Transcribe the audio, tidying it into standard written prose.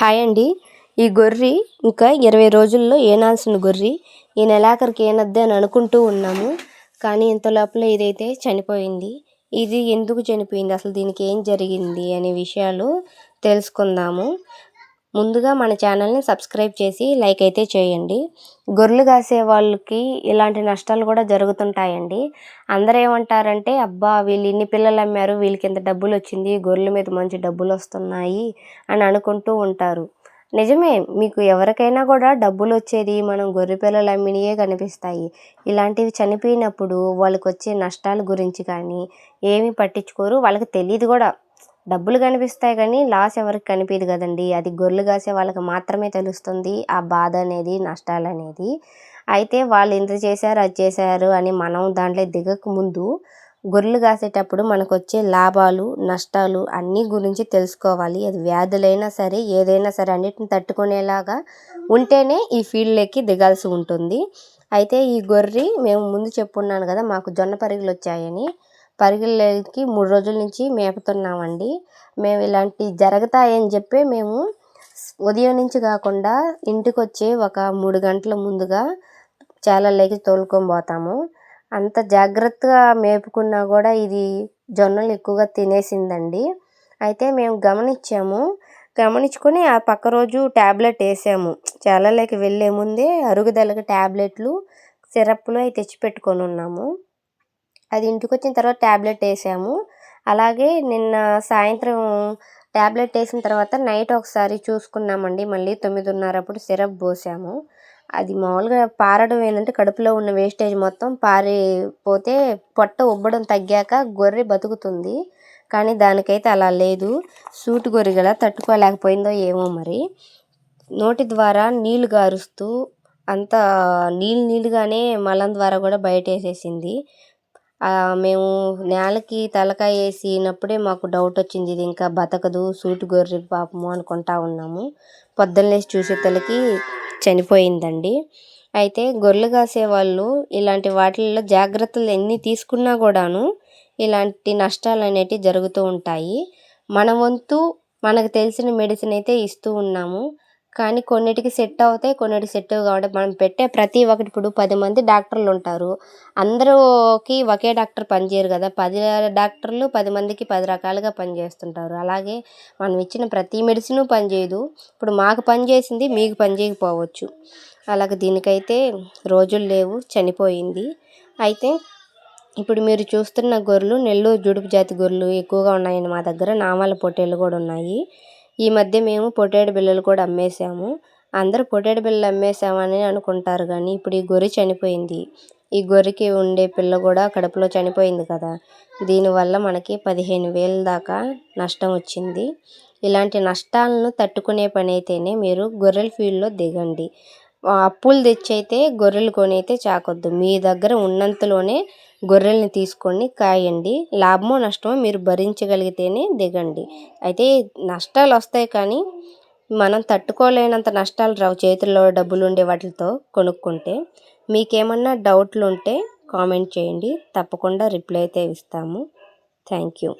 Hi అండి. ఈ గొర్రె ఇంకా 20 రోజుల్లో ఈనాల్సిన గొర్రె. ఈ నెలాఖరికి ఈనద్ది అని అనుకుంటూ ఉన్నాము. కానీ ఇంత లోపల ఇదైతే చనిపోయింది. ఇది ఎందుకు చనిపోయింది, అసలు దీనికి ఏం జరిగింది అనే విషయాలు తెలుసుకుందాము. ముందుగా మన ఛానల్ని సబ్స్క్రైబ్ చేసి లైక్ అయితే చేయండి. గొర్రెలు కాసే వాళ్ళకి ఇలాంటి నష్టాలు కూడా జరుగుతుంటాయండి. అందరూ ఏమంటారంటే, అబ్బా వీళ్ళు ఇన్ని పిల్లలు అమ్మారు, వీళ్ళకి ఇంత డబ్బులు వచ్చింది, గొర్రెల మీద మంచి డబ్బులు వస్తున్నాయి అని అనుకుంటూ ఉంటారు. నిజమే, మీకు ఎవరికైనా కూడా డబ్బులు వచ్చేది మనం గొర్రె పిల్లలు అమ్మినయే కనిపిస్తాయి. ఇలాంటివి చనిపోయినప్పుడు వాళ్ళకి వచ్చే నష్టాల గురించి కానీ ఏమీ పట్టించుకోరు. వాళ్ళకి తెలియదు కూడా. డబ్బులు కనిపిస్తాయి కానీ లాస్ ఎవరికి కనిపించదు కదండి. అది గొర్రెలు కాసే వాళ్ళకి మాత్రమే తెలుస్తుంది ఆ బాధ అనేది, నష్టాలు అనేది. అయితే వాళ్ళు ఇంత చేశారు, అది చేశారు అని మనం దాంట్లో దిగక ముందు గొర్రెలు కాసేటప్పుడు మనకు వచ్చే లాభాలు, నష్టాలు అన్నీ గురించి తెలుసుకోవాలి. అది వ్యాధులైనా సరే, ఏదైనా సరే అన్నిటిని తట్టుకునేలాగా ఉంటేనే ఈ ఫీల్డ్లోకి దిగాల్సి ఉంటుంది. అయితే ఈ గొర్రె మేము ముందు చెప్పున్నాను కదా, మాకు జొన్న పరిగెలు వచ్చాయని. పరిగెలకి 3 రోజుల నుంచి మేపుతున్నామండి. మేము ఇలాంటి జరుగుతాయని చెప్పి మేము ఉదయం నుంచి కాకుండా ఇంటికి వచ్చి ఒక 3 గంటల ముందుగా చాలలోకి తోలుకొని పోతాము. అంత జాగ్రత్తగా మేపుకున్నా కూడా ఇది జొన్నలు ఎక్కువగా తినేసిందండి. అయితే మేము గమనించుకొని ఆ పక్క రోజు ట్యాబ్లెట్ వేసాము. చాలలోకి వెళ్ళే ముందే అరుగుదలకి ట్యాబ్లెట్లు, సిరప్లు అవి తెచ్చిపెట్టుకొని ఉన్నాము. అది ఇంటికి వచ్చిన తర్వాత ట్యాబ్లెట్ వేసాము. అలాగే నిన్న సాయంత్రం ట్యాబ్లెట్ వేసిన తర్వాత నైట్ ఒకసారి చూసుకున్నామండి. మళ్ళీ 9:30 అప్పుడు సిరప్ పోసాము. అది మామూలుగా పారడం ఏంటంటే, కడుపులో ఉన్న వేస్టేజ్ మొత్తం పారిపోతే పొట్ట ఉబ్బడం తగ్గాక గొర్రె బతుకుతుంది. కానీ దానికైతే అలా లేదు. సూటి గొర్రె కదా, తట్టుకోలేకపోయిందో ఏమో మరి. నోటి ద్వారా నీళ్లు గారుస్తూ అంత నీళ్ళుగానే మలం ద్వారా కూడా బయట వేసేసింది. మేము నేలకి తలకాయ వేసినప్పుడే మాకు డౌట్ వచ్చింది, ఇది ఇంకా బతకదు, సూటి గొర్రె పాపము అనుకుంటా ఉన్నాము. పొద్దున్నేసి చూసేతలకి చనిపోయిందండి. అయితే గొర్రెలు కాసే వాళ్ళు ఇలాంటి వాటిల్లో జాగ్రత్తలు ఎన్ని తీసుకున్నా కూడాను ఇలాంటి నష్టాలు అనేటివి జరుగుతూ ఉంటాయి. మన వంతు మనకు తెలిసిన మెడిసిన్ అయితే ఇస్తూ ఉన్నాము. కానీ కొన్నిటికి సెట్ అవుతాయి, కొన్నిటికి సెట్ కావడం. మనం పెట్టే ప్రతి ఒక్కటి, ఇప్పుడు 10 మంది డాక్టర్లు ఉంటారు, అందరూకి ఒకే డాక్టర్ పనిచేయరు కదా. 10 డాక్టర్లు 10 మందికి 10 రకాలుగా పనిచేస్తుంటారు. అలాగే మనం ఇచ్చిన ప్రతి మెడిసిన్ పనిచేయదు. ఇప్పుడు మాకు పనిచేసింది మీకు పనిచేయకపోవచ్చు. అలాగే దీనికైతే రోజులు లేవు, చనిపోయింది. అయితే ఇప్పుడు మీరు చూస్తున్న గొర్రెలు నెల్లూరు జుడుపు జాతి గొర్రెలు ఎక్కువగా ఉన్నాయండి మా దగ్గర. నామాల పొట్టేళ్ళు కూడా ఉన్నాయి. ఈ మధ్య మేము పొట్టేడు బిళ్ళలు కూడా అమ్మేశాము. అందరూ పొట్టేడు బిళ్ళలు అమ్మేశామని అనుకుంటారు కానీ ఇప్పుడు ఈ గొర్రె చనిపోయింది. ఈ గొర్రెకి ఉండే పిల్ల కూడా కడుపులో చనిపోయింది కదా. దీనివల్ల మనకి 15,000 దాకా నష్టం వచ్చింది. ఇలాంటి నష్టాలను తట్టుకునే పని అయితేనే మీరు గొర్రెల ఫీల్డ్లో దిగండి. అప్పులు తెచ్చైతే గొర్రెలు కొనైతే చాకొద్దు. మీ దగ్గర ఉన్నంతలోనే గొర్రెల్ని తీసుకొని కాయండి. లాభమో నష్టమో మీరు భరించగలిగితేనే దిగండి. అయితే నష్టాలు వస్తాయి కానీ మనం తట్టుకోలేనంత నష్టాలు రావు చేతుల్లో డబ్బులు ఉండే వాటితో కొనుక్కుంటే. మీకేమన్నా డౌట్లు ఉంటే కామెంట్ చేయండి, తప్పకుండా రిప్లై అయితే ఇస్తాము. Thank you.